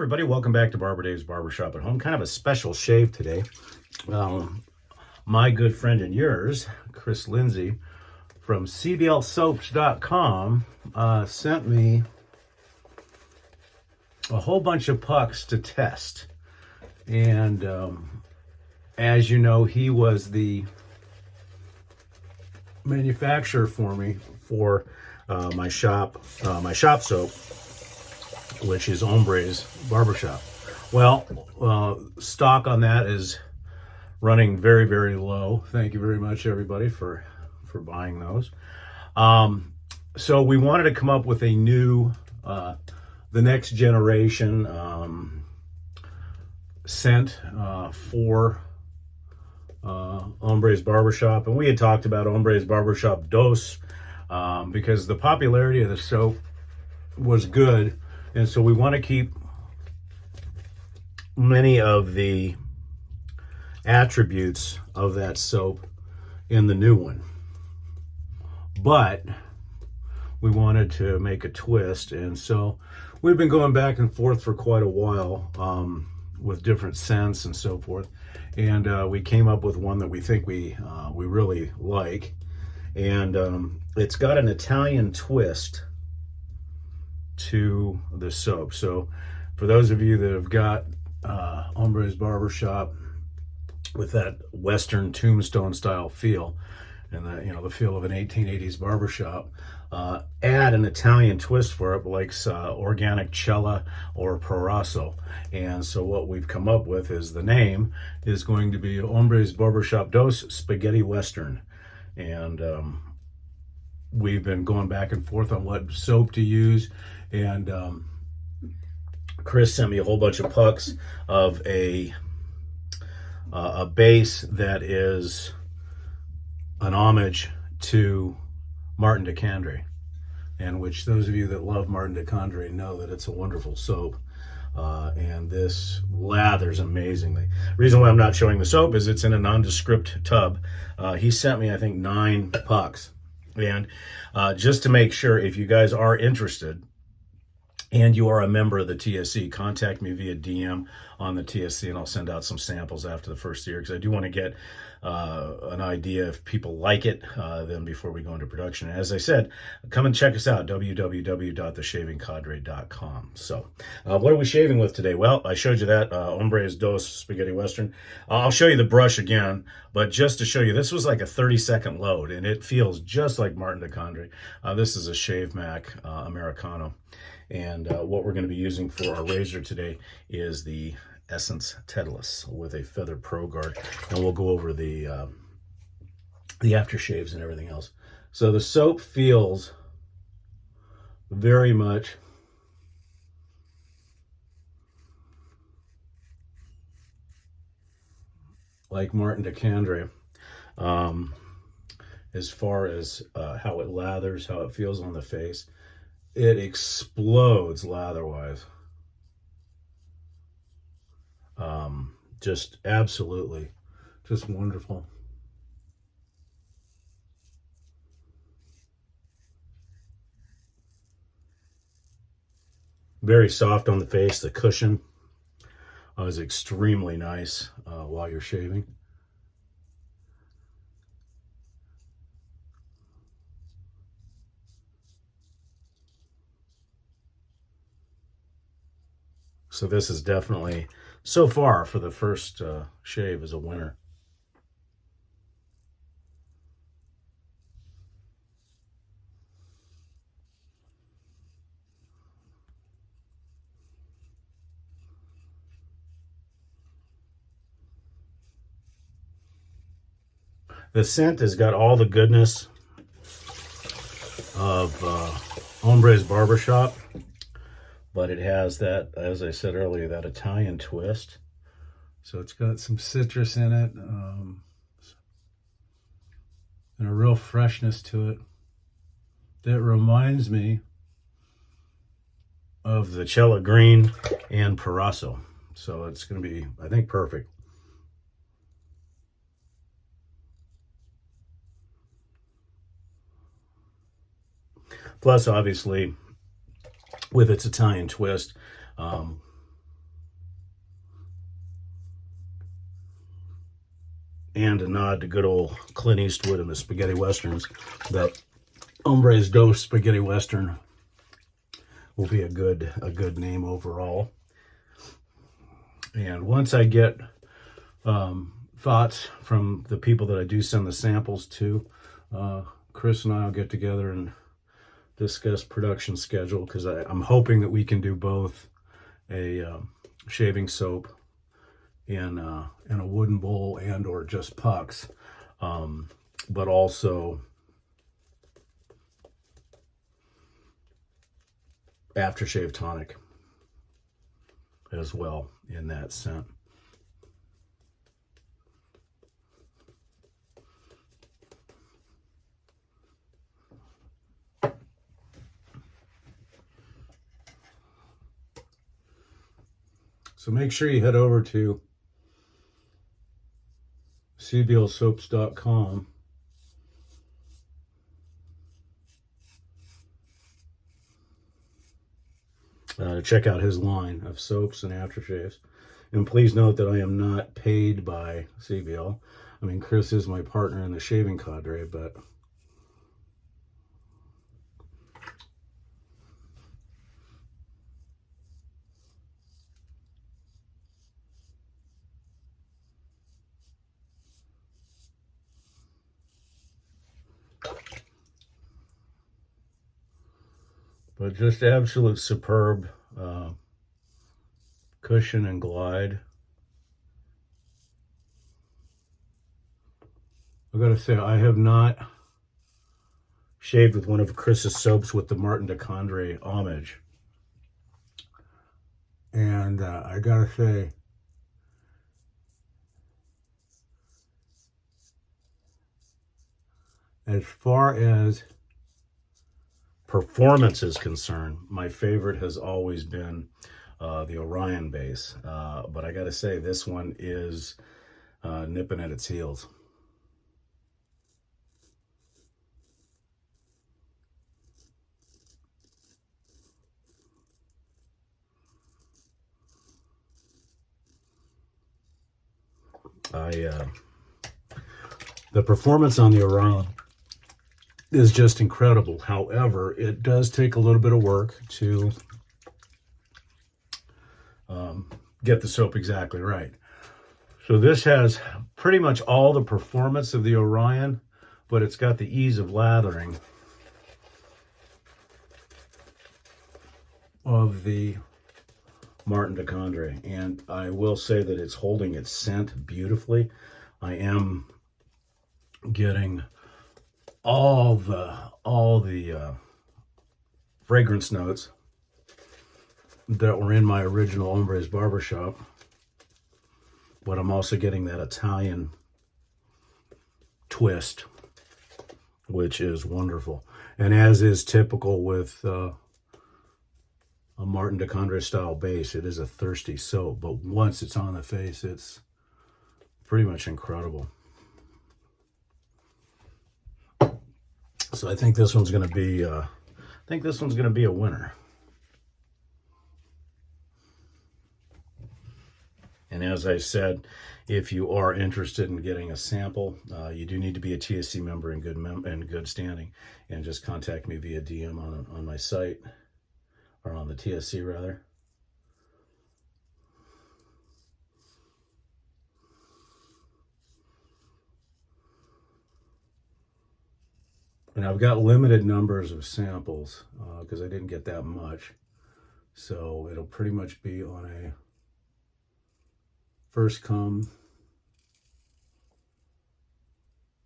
everybody, welcome back to Barber Dave's Barbershop at Home. Kind of a special shave today. My good friend and yours, Chris Lindsay from cblsoaps.com sent me a whole bunch of pucks to test. And as you know, he was the manufacturer for me for my shop soap, which is Hombres Barbershop. Well, stock on that is running very, very low. Thank you very much, everybody, for buying those. So we wanted to come up with a new, the next generation scent for Hombres Barbershop. And we had talked about Hombres Barbershop Dos because the popularity of the soap was good. And so we want to keep many of the attributes of that soap in the new one. But we wanted to make a twist. And so we've been going back and forth for quite a while with different scents and so forth. And we came up with one that we think we really like. And it's got an Italian twist to the soap. So for those of you that have got Hombres Barbershop with that Western tombstone style feel and the feel of an 1880s barbershop, add an Italian twist for it, like organic Cella or Proraso. And so what we've come up with is the name is going to be Hombres Barbershop Dos Spaghetti Western. And we've been going back and forth on what soap to use. And Chris sent me a whole bunch of pucks of a base that is an homage to Martin de Candre, and which those of you that love Martin de Candre know that it's a wonderful soap. And this lathers amazingly. The reason why I'm not showing the soap is it's in a nondescript tub. He sent me, I think, 9 pucks. And just to make sure, if you guys are interested, and you are a member of the TSC, contact me via DM on the TSC, and I'll send out some samples after the first year, because I do want to get an idea if people like it then before we go into production. As I said, come and check us out, www.theshavingcadre.com. So what are we shaving with today? Well, I showed you that Hombres Dos Spaghetti Western. I'll show you the brush again, but just to show you, this was like a 30-second load, and it feels just like Martin de Candre. This is a Shave Mac Americano. And what we're going to be using for our razor today is the Essence Tedless with a Feather Pro Guard, and we'll go over the aftershaves and everything else. So the soap feels very much like Martin de Candre as far as how it lathers, how it feels on the face. It explodes lather-wise. Just absolutely, just wonderful. Very soft on the face. The cushion is extremely nice while you're shaving. So this is definitely, so far for the first shave, is a winner. The scent has got all the goodness of Hombres Barbershop, but it has that, as I said earlier, that Italian twist. So it's got some citrus in it, and a real freshness to it that reminds me of the Cella Green and Proraso. So it's going to be, I think, perfect. Plus, obviously, with its Italian twist, and a nod to good old Clint Eastwood and the spaghetti westerns, that Hombres Dos Spaghetti Western will be a good name overall. And once I get thoughts from the people that I do send the samples to, Chris and I will get together and discuss production schedule, because I'm hoping that we can do both a shaving soap in a wooden bowl and or just pucks, but also aftershave tonic as well in that scent. So make sure you head over to cblsoaps.com to check out his line of soaps and aftershaves. And please note that I am not paid by CBL. I mean, Chris is my partner in the shaving cadre, but just absolute superb cushion and glide. I gotta say, I have not shaved with one of Chris's soaps with the Martin de Condré homage, and I gotta say, as far as performance is concerned, my favorite has always been the Orion base, but I gotta say, this one is nipping at its heels. The performance on the Orion is just incredible. However, it does take a little bit of work to get the soap exactly right. So this has pretty much all the performance of the Orion, but it's got the ease of lathering of the Martin de Condré. And I will say that it's holding its scent beautifully. I am getting all the fragrance notes that were in my original Hombres Barbershop, but I'm also getting that Italian twist, which is wonderful. And as is typical with a Martin de Condré style base, it is a thirsty soap, but once it's on the face, it's pretty much incredible. So I think this one's going to be a winner. And as I said, if you are interested in getting a sample, you do need to be a TSC member in good standing, and just contact me via DM on my site, or on the TSC rather. And I've got limited numbers of samples because I didn't get that much. So it'll pretty much be on a first come,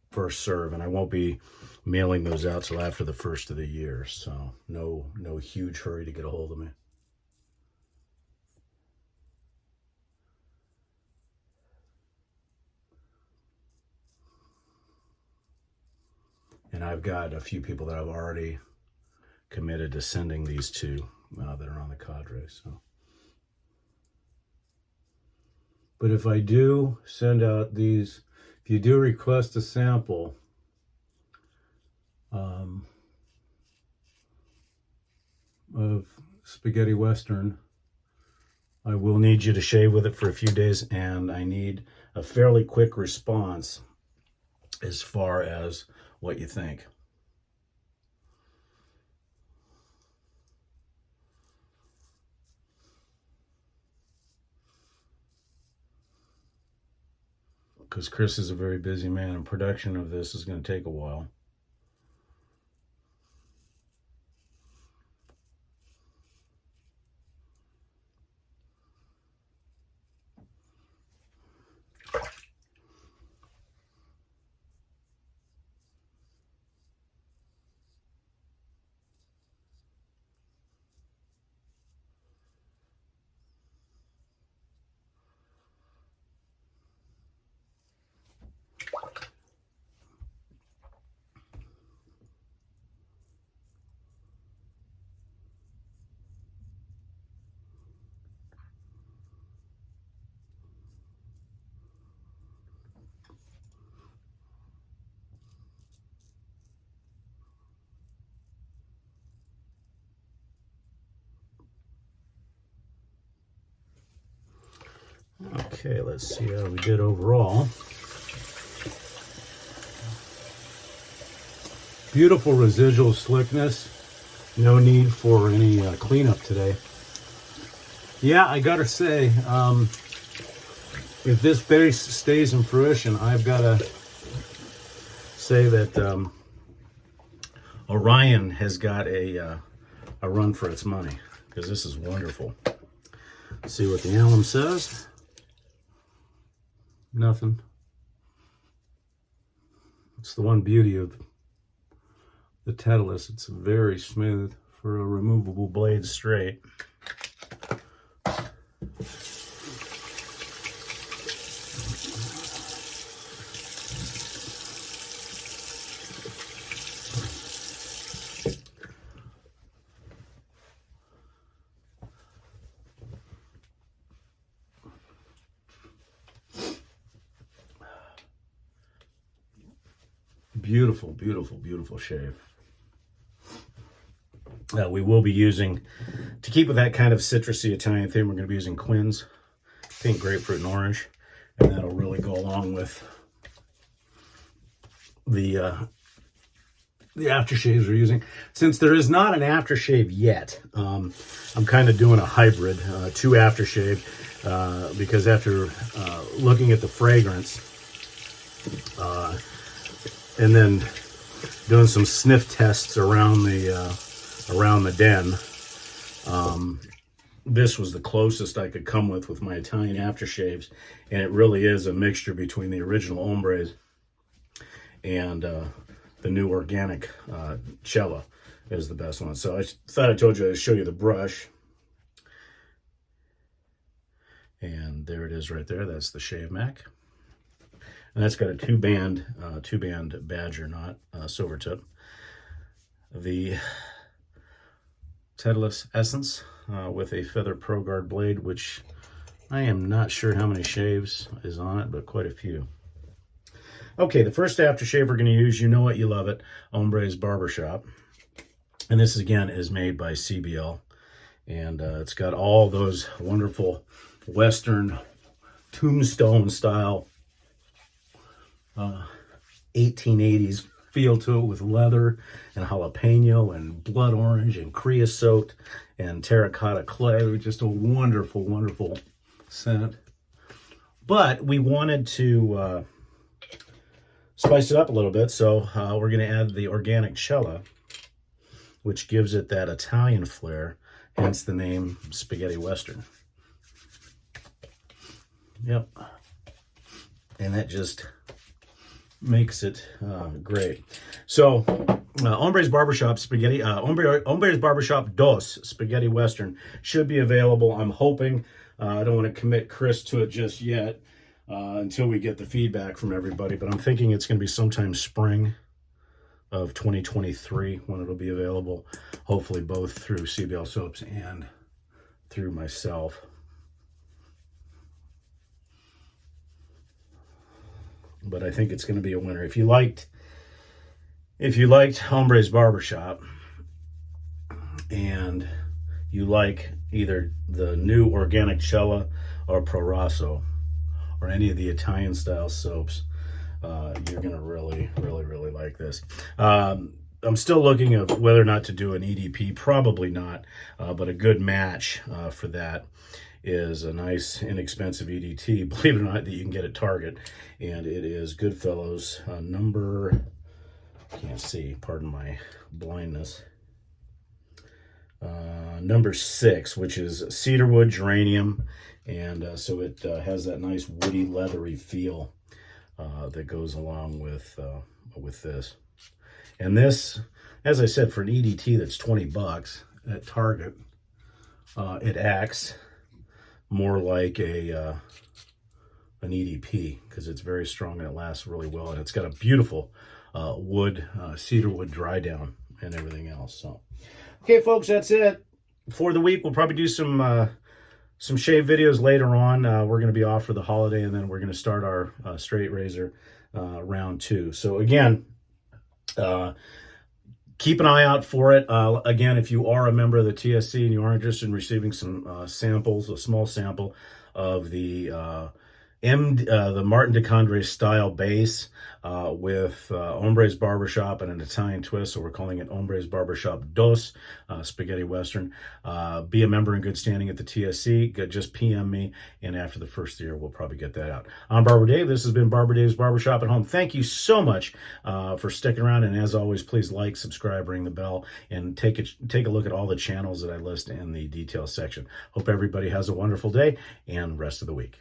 first serve. And I won't be mailing those out till after the first of the year. So no huge hurry to get a hold of me. And I've got a few people that I've already committed to sending these to that are on the cadre. So, but if I do send out these, if you do request a sample, of spaghetti western, I will need you to shave with it for a few days, and I need a fairly quick response as far as what you think. Because Chris is a very busy man, and production of this is going to take a while. Okay, let's see how we did overall. Beautiful residual slickness. No need for any cleanup today. Yeah, I gotta say, if this base stays in fruition, I've gotta say that Orion has got a run for its money, because this is wonderful. Let's see what the alum says. Nothing. It's the one beauty of the Titleist. It's very smooth for a removable blade straight. Beautiful, beautiful, beautiful shave. We will be using, to keep with that kind of citrusy Italian theme, we're going to be using Quinn's pink grapefruit and orange, and that'll really go along with the aftershaves we're using. Since there is not an aftershave yet, I'm kind of doing a hybrid, two aftershave, because after looking at the fragrance, and then doing some sniff tests around the den, this was the closest I could come with my Italian aftershaves, and it really is a mixture between the original Hombres and the new organic Cella is the best one. So I thought I told you I'd show you the brush, and there it is right there. That's the Shave Mac. And that's got a two-band badger knot, silver tip. The Titleist Essence with a Feather Pro Guard blade, which I am not sure how many shaves is on it, but quite a few. Okay, the first aftershave we're going to use, you know it, you love it, Hombres Barbershop. And this, again, is made by CBL. And it's got all those wonderful Western tombstone-style 1880s feel to it, with leather and jalapeno and blood orange and creosote and terracotta clay. Just a wonderful, wonderful scent. But we wanted to spice it up a little bit, so we're going to add the organic Cella, which gives it that Italian flair, hence the name Spaghetti Western. Yep. And that just makes it great. So, Hombres Barbershop Spaghetti, Hombres Barbershop Dos Spaghetti Western should be available. I'm hoping, I don't want to commit Chris to it just yet until we get the feedback from everybody, but I'm thinking it's going to be sometime spring of 2023 when it'll be available, hopefully both through CBL Soaps and through myself. But I think it's going to be a winner. If you liked Hombres Barbershop and you like either the new organic Cella or Proraso, or any of the Italian style soaps, you're gonna really like this. I'm still looking at whether or not to do an EDP. Probably not, but a good match for that is a nice inexpensive EDT, believe it or not, that you can get at Target, and it is Goodfellows number, can't see, pardon my blindness, number 6, which is cedarwood geranium, and so it has that nice woody leathery feel that goes along with this. And this, as I said, for an EDT that's 20 bucks at Target, it acts more like an EDP because it's very strong and it lasts really well, and it's got a beautiful cedar wood dry down and everything else. So, okay, folks, that's it for the week. We'll probably do some shave videos later on. We're going to be off for the holiday, and then we're going to start our straight razor round 2. So again, keep an eye out for it. Again, if you are a member of the TSC and you are interested in receiving some samples, a small sample of the Martin de Condré style base with Hombres Barbershop and an Italian twist, so we're calling it Hombres Barbershop Dos Spaghetti Western. Be a member in good standing at the TSC. Just PM me, and after the first year, we'll probably get that out. I'm Barber Dave. This has been Barber Dave's Barbershop at Home. Thank you so much for sticking around, and as always, please like, subscribe, ring the bell, and take a look at all the channels that I list in the details section. Hope everybody has a wonderful day and rest of the week.